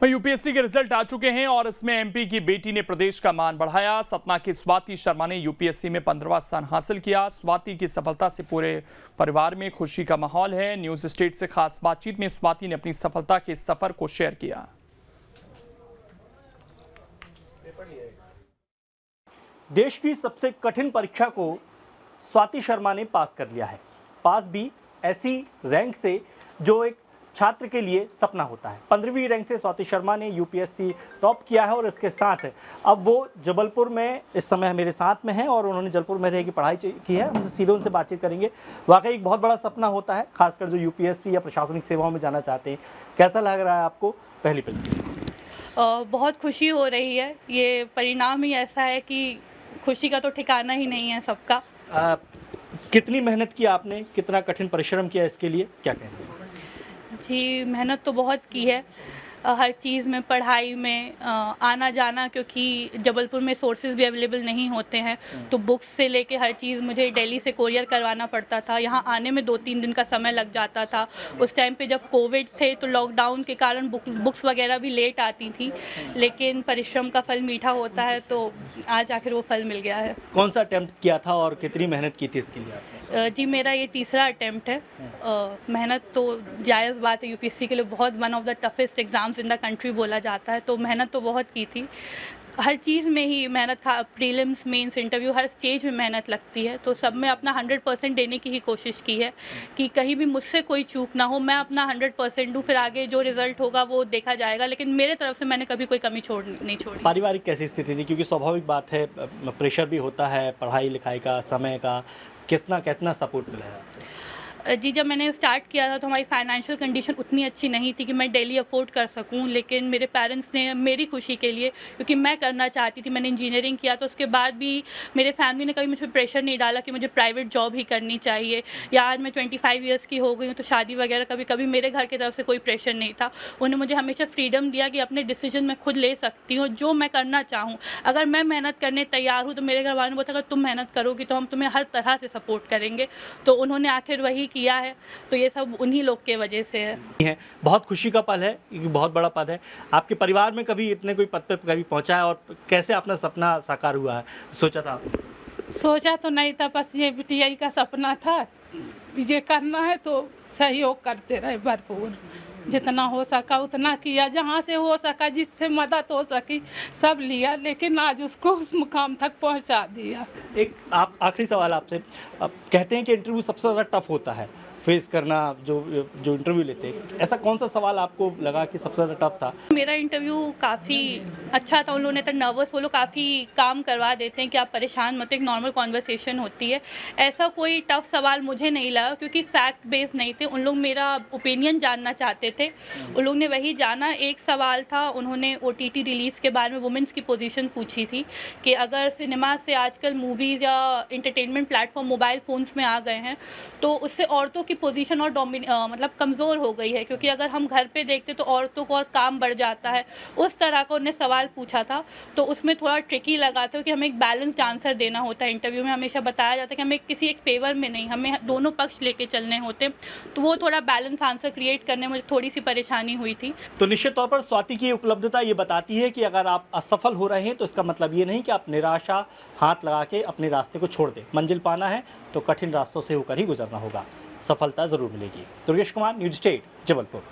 UPSC के result आ चुके हैं और इसमें एमपी की बेटी ने प्रदेश का मान बढ़ाया। सतना की स्वाति शर्मा ने यूपीएससी में 15वां स्थान हासिल किया। स्वाति की सफलता से पूरे परिवार में खुशी का माहौल है। न्यूज स्टेट से खास बातचीत में स्वाति ने अपनी सफलता के सफर को शेयर किया। देश की सबसे कठिन परीक्षा को स्वाति शर्मा ने पास कर लिया है। पास भी ऐसी रैंक से जो एक छात्र के लिए सपना होता है। 15वीं रैंक से स्वाति शर्मा ने यूपीएससी टॉप किया है और इसके साथ अब वो जबलपुर में इस समय मेरे साथ में है और उन्होंने जबलपुर में रह की पढ़ाई की है। हमसे सीधे उनसे बातचीत करेंगे। वाकई एक बहुत बड़ा सपना होता है, खासकर जो यूपीएससी या प्रशासनिक सेवाओं में जाना चाहते हैं। कैसा लग रहा है आपको? पहली बहुत खुशी हो रही है। ये परिणाम ही ऐसा है कि खुशी का तो ठिकाना ही नहीं है सबका। कितनी मेहनत की आपने, कितना कठिन परिश्रम किया इसके लिए, क्या कहेंगे? जी, मेहनत तो बहुत की है। हर चीज़ में, पढ़ाई में, आना जाना, क्योंकि जबलपुर में सोर्सेज भी अवेलेबल नहीं होते हैं, तो बुक्स से लेके हर चीज़ मुझे दिल्ली से कोरियर करवाना पड़ता था। यहाँ आने में 2-3 दिन का समय लग जाता था। उस टाइम पे जब कोविड थे तो लॉकडाउन के कारण बुक्स वगैरह भी लेट आती थी, लेकिन परिश्रम का फल मीठा होता है, तो आज आखिर वो फल मिल गया है। कौन सा अटेम्प्ट किया था और कितनी मेहनत की थी इसके लिए आपने? जी, मेरा ये तीसरा अटेम्प्ट है। मेहनत तो जायज़ बात है, यूपीएससी के लिए बहुत one of the toughest exams in the country बोला जाता है, तो मेहनत तो बहुत की थी। हर चीज़ में ही मेहनत, प्रीलिम्स, मेंस, इंटरव्यू, हर स्टेज में मेहनत लगती है, तो सब में अपना 100% देने की ही कोशिश की है कि कहीं भी मुझसे कोई चूक ना हो। मैं अपना 100% दूँ, फिर आगे जो रिज़ल्ट होगा वो देखा जाएगा, लेकिन मेरे तरफ से मैंने कभी कोई कमी नहीं छोड़ी। पारिवारिक कैसी स्थिति थी? क्योंकि स्वाभाविक बात है, प्रेशर भी होता है पढ़ाई लिखाई का, समय का। कितना सपोर्ट मिला है? जी, जब मैंने स्टार्ट किया था तो हमारी फाइनेंशियल कंडीशन उतनी अच्छी नहीं थी कि मैं डेली अफोर्ड कर सकूं, लेकिन मेरे पेरेंट्स ने मेरी खुशी के लिए, क्योंकि मैं करना चाहती थी, मैंने इंजीनियरिंग किया, तो उसके बाद भी मेरे फैमिली ने कभी मुझ पर प्रेशर नहीं डाला कि मुझे प्राइवेट जॉब ही करनी चाहिए, या आज मैं 25 ईयर्स की हो गई हूँ तो शादी वगैरह कभी मेरे घर की तरफ से कोई प्रेशर नहीं था। उन्होंने मुझे हमेशा फ्रीडम दिया कि अपने डिसीजन मैं खुद ले सकती हूँ, जो मैं करना चाहूँ। अगर मैं मेहनत करने तैयार हूँ तो मेरे घर वालों ने बोला अगर तुम मेहनत करोगी तो हम तुम्हें हर तरह से सपोर्ट करेंगे, तो उन्होंने आखिर वही किया है। तो ये सब उन्हीं लोग के वजह से है। बहुत खुशी का पल है, क्योंकि बहुत बड़ा पद है। आपके परिवार में कभी इतने कोई पद पे कभी पहुंचा है और कैसे अपना सपना साकार हुआ है? सोचा था? सोचा तो नहीं था, बस ये बिटिया का सपना था। ये करना है तो सहयोग करते रहे भरपूर, जितना हो सका उतना किया, जहाँ से हो सका, जिससे मदद हो सकी सब लिया, लेकिन आज उसको उस मुकाम तक पहुँचा दिया। एक आखिरी सवाल आपसे। कहते हैं कि इंटरव्यू सबसे ज़्यादा टफ होता है फेस करना, जो इंटरव्यू लेते हैं, ऐसा कौन सा सवाल आपको लगा कि सबसे ज़्यादा टफ था? मेरा इंटरव्यू काफ़ी अच्छा था। उन लोगों ने तो नर्वस, वो लोग काफ़ी काम करवा देते हैं कि आप परेशान मत, एक नॉर्मल कॉन्वर्सेशन होती है। ऐसा कोई टफ सवाल मुझे नहीं लगा, क्योंकि फैक्ट बेस्ड नहीं थे। उन लोग मेरा ओपिनियन जानना चाहते थे, उन लोग ने वही जाना। एक सवाल था, उन्होंने ओटीटी रिलीज़ के बारे में वुमेंस की पोजीशन पूछी थी कि अगर सिनेमा से आजकल मूवीज़ या एंटरटेनमेंट प्लेटफॉर्म मोबाइल फ़ोन्स में आ गए हैं, तो उससे औरतों की पोजीशन और मतलब कमज़ोर हो गई है, क्योंकि अगर हम घर पे देखते तो औरतों को और काम बढ़ जाता है। उस तरह का उन्होंने सवाल पूछा था, तो उसमें थोड़ा ट्रिकी लगा था, क्योंकि हमें एक बैलेंस्ड आंसर देना होता है। इंटरव्यू में हमेशा बताया जाता है कि हमें किसी एक फेवर में नहीं, हमें दोनों पक्ष लेके चलने होते, तो वो थोड़ा बैलेंस आंसर क्रिएट करने में मुझे थोड़ी सी परेशानी हुई थी। तो निश्चित तौर पर स्वाति की उपलब्धता ये बताती है कि अगर आप असफल हो रहे हैं तो इसका मतलब ये नहीं कि आप निराशा हाथ लगा के अपने रास्ते को छोड़ दें। मंजिल पाना है तो कठिन रास्तों से होकर ही गुजरना होगा। सफलता जरूर मिलेगी। Durgesh Kumar, news state, Jabalpur.